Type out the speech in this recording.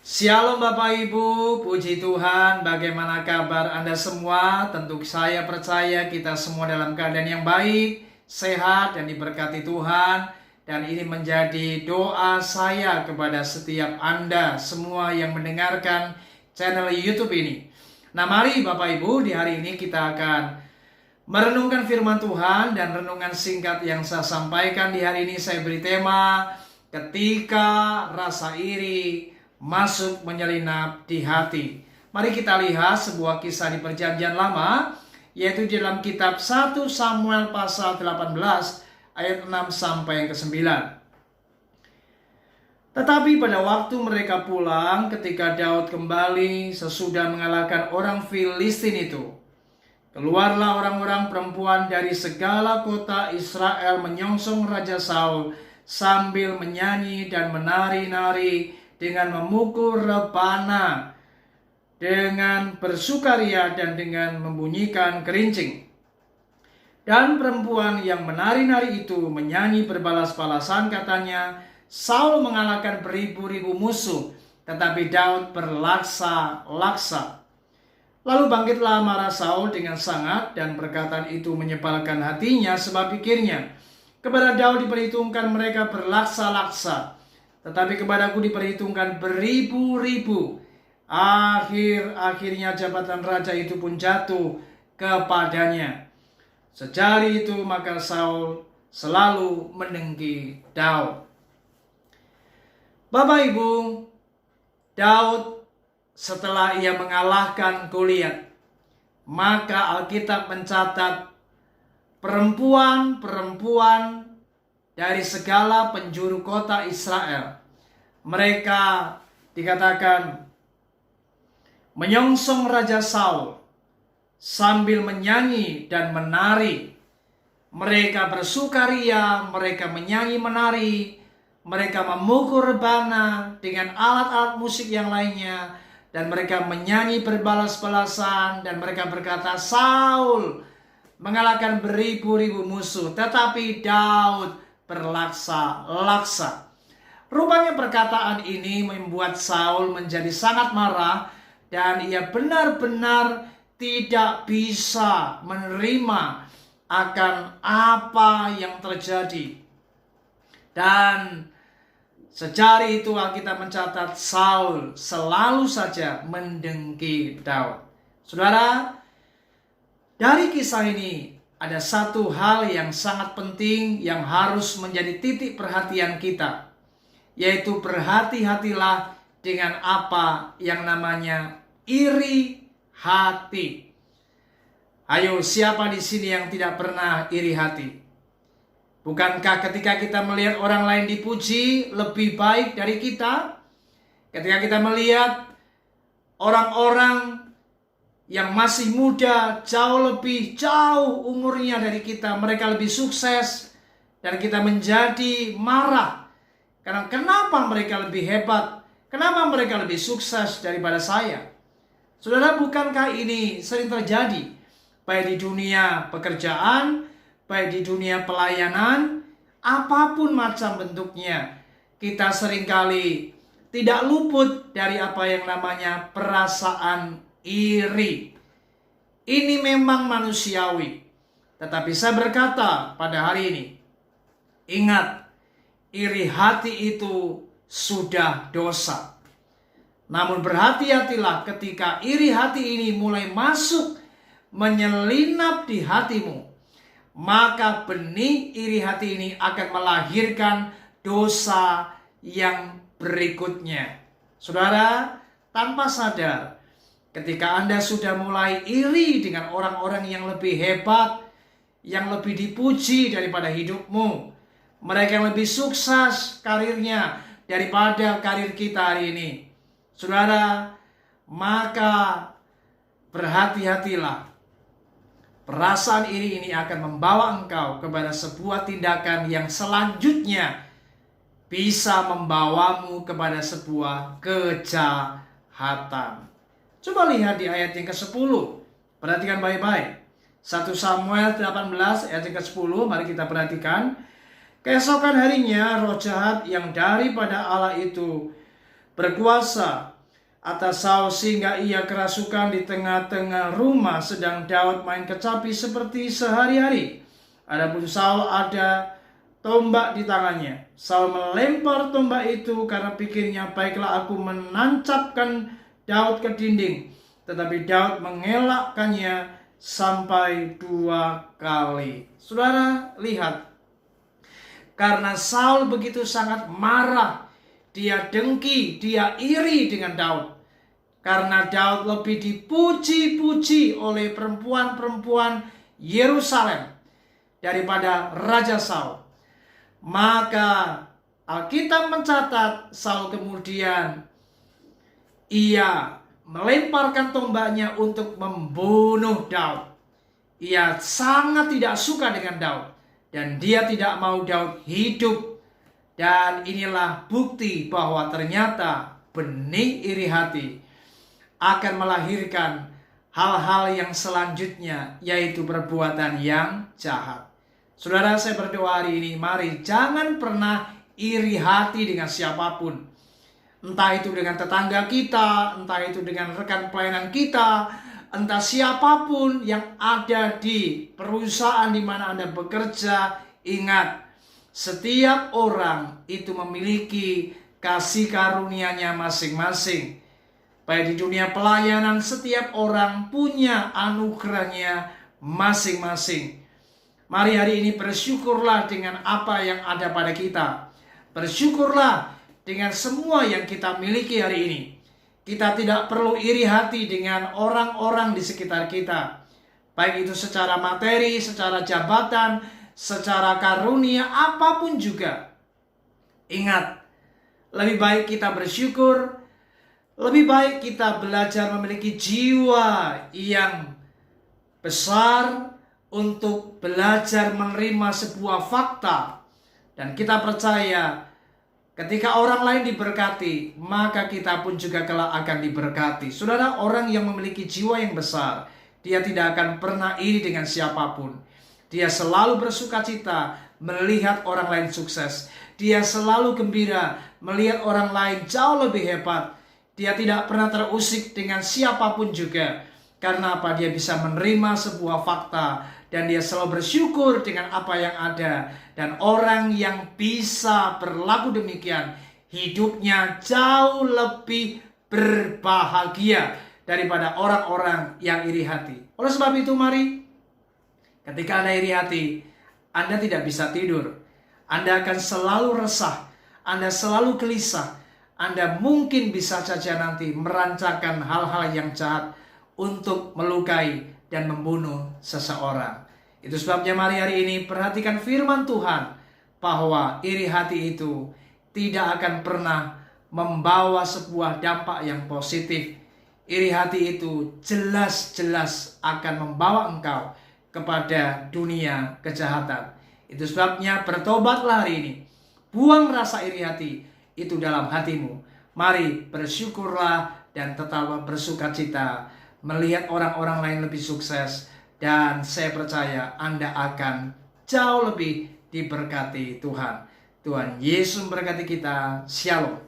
Shalom Bapak Ibu, puji Tuhan, bagaimana kabar Anda semua? Tentu saya percaya kita semua dalam keadaan yang baik, sehat, dan diberkati Tuhan. Dan ini menjadi doa saya kepada setiap Anda semua yang mendengarkan channel YouTube ini. Nah mari Bapak Ibu, di hari ini kita akan merenungkan firman Tuhan, dan renungan singkat yang saya sampaikan di hari ini saya beri tema, ketika rasa iri masuk menyelinap di hati. Mari kita lihat sebuah kisah di Perjanjian Lama, yaitu di dalam kitab 1 Samuel pasal 18 ayat 6 sampai yang ke-9. Tetapi pada waktu mereka pulang, ketika Daud kembali sesudah mengalahkan orang Filistin itu, keluarlah orang-orang perempuan dari segala kota Israel menyongsong Raja Saul sambil menyanyi dan menari-nari dengan memukul rebana, dengan bersukaria dan dengan membunyikan gerincing. Dan perempuan yang menari-nari itu menyanyi berbalas-balasan, katanya, Saul mengalahkan beribu-ribu musuh, tetapi Daud berlaksa-laksa. Lalu bangkitlah marah Saul dengan sangat, dan perkataan itu menyebalkan hatinya, sebab pikirnya, kepada Daud diperhitungkan mereka berlaksa-laksa, tetapi kepadaku diperhitungkan beribu-ribu. Akhirnya jabatan raja itu pun jatuh kepadanya. Sejak itu maka Saul selalu mendengki Daud. Bapak Ibu, Daud setelah ia mengalahkan Goliat, maka Alkitab mencatat perempuan-perempuan dari segala penjuru kota Israel, mereka dikatakan menyongsong Raja Saul sambil menyanyi dan menari. Mereka bersukaria, mereka menyanyi menari, mereka memukul rebana dengan alat-alat musik yang lainnya, dan mereka menyanyi berbalas-balasan, dan mereka berkata, Saul mengalahkan beribu-ribu musuh, tetapi Daud berlaksa-laksa. Rupanya perkataan ini membuat Saul menjadi sangat marah, dan ia benar-benar tidak bisa menerima akan apa yang terjadi. Dan sejak itu Alkitab mencatat Saul selalu saja mendengki Daud. Saudara, dari kisah ini ada satu hal yang sangat penting yang harus menjadi titik perhatian kita, yaitu berhati-hatilah dengan apa yang namanya iri hati. Ayo, siapa di sini yang tidak pernah iri hati? Bukankah ketika kita melihat orang lain dipuji lebih baik dari kita? Ketika kita melihat orang-orang yang masih muda, jauh umurnya dari kita, mereka lebih sukses, dan kita menjadi marah. Karena kenapa mereka lebih hebat? Kenapa mereka lebih sukses daripada saya? Saudara, bukankah ini sering terjadi? Baik di dunia pekerjaan, baik di dunia pelayanan, apapun macam bentuknya, kita seringkali tidak luput dari apa yang namanya perasaan iri. Ini memang manusiawi. Tetapi saya berkata pada hari ini, ingat, iri hati itu sudah dosa. Namun berhati-hatilah ketika iri hati ini mulai masuk menyelinap di hatimu, maka benih iri hati ini akan melahirkan dosa yang berikutnya. Saudara, tanpa sadar, ketika Anda sudah mulai iri dengan orang-orang yang lebih hebat, yang lebih dipuji daripada hidupmu, mereka yang lebih sukses karirnya daripada karir kita hari ini, saudara, maka berhati-hatilah. Perasaan iri ini akan membawa engkau kepada sebuah tindakan yang selanjutnya bisa membawamu kepada sebuah kejahatan. Coba lihat di ayat yang ke-10. Perhatikan baik-baik. 1 Samuel 18 ayat yang ke-10. Mari kita perhatikan. Keesokan harinya roh jahat yang daripada Allah itu berkuasa atas Saul sehingga ia kerasukan di tengah-tengah rumah sedang Daud main kecapi seperti sehari-hari. Adapun Saul ada tombak di tangannya. Saul melempar tombak itu karena pikirnya, baiklah aku menancapkan Daud ke dinding. Tetapi Daud mengelakkannya sampai 2 kali. Saudara, lihat. Karena Saul begitu sangat marah, dia dengki, dia iri dengan Daud. Karena Daud lebih dipuji-puji oleh perempuan-perempuan Yerusalem daripada Raja Saul. Maka Alkitab mencatat Saul kemudian ia melemparkan tombaknya untuk membunuh Daud. Ia sangat tidak suka dengan Daud dan dia tidak mau Daud hidup. Dan inilah bukti bahwa ternyata benih iri hati akan melahirkan hal-hal yang selanjutnya, yaitu perbuatan yang jahat. Saudara, saya berdoa hari ini, mari jangan pernah iri hati dengan siapapun. Entah itu dengan tetangga kita, entah itu dengan rekan pelayanan kita, entah siapapun yang ada di perusahaan di mana Anda bekerja. Ingat, setiap orang itu memiliki kasih karunia-Nya masing-masing. Baik di dunia pelayanan, setiap orang punya anugerahnya masing-masing. Mari hari ini bersyukurlah dengan apa yang ada pada kita. Bersyukurlah dengan semua yang kita miliki hari ini. Kita tidak perlu iri hati dengan orang-orang di sekitar kita. Baik itu secara materi, secara jabatan, secara karunia, apapun juga. Ingat, lebih baik kita bersyukur, lebih baik kita belajar memiliki jiwa yang besar untuk belajar menerima sebuah fakta. Dan kita percaya ketika orang lain diberkati, maka kita pun juga kelak akan diberkati. Saudara, orang yang memiliki jiwa yang besar, dia tidak akan pernah iri dengan siapapun. Dia selalu bersukacita melihat orang lain sukses. Dia selalu gembira melihat orang lain jauh lebih hebat. Dia tidak pernah terusik dengan siapapun juga. Karena apa? Dia bisa menerima sebuah fakta dan dia selalu bersyukur dengan apa yang ada. Dan orang yang bisa berlaku demikian, hidupnya jauh lebih berbahagia daripada orang-orang yang iri hati. Oleh sebab itu, mari, ketika Anda iri hati, Anda tidak bisa tidur. Anda akan selalu resah. Anda selalu gelisah. Anda mungkin bisa saja nanti merancangkan hal-hal yang jahat untuk melukai dan membunuh seseorang. Itu sebabnya mari hari ini perhatikan firman Tuhan bahwa iri hati itu tidak akan pernah membawa sebuah dampak yang positif. Iri hati itu jelas-jelas akan membawa engkau kepada dunia kejahatan. Itu sebabnya bertobatlah hari ini. Buang rasa iri hati itu dalam hatimu. Mari bersyukurlah dan tetap bersukacita melihat orang-orang lain lebih sukses. Dan saya percaya Anda akan jauh lebih diberkati Tuhan. Tuhan Yesus memberkati kita. Shalom.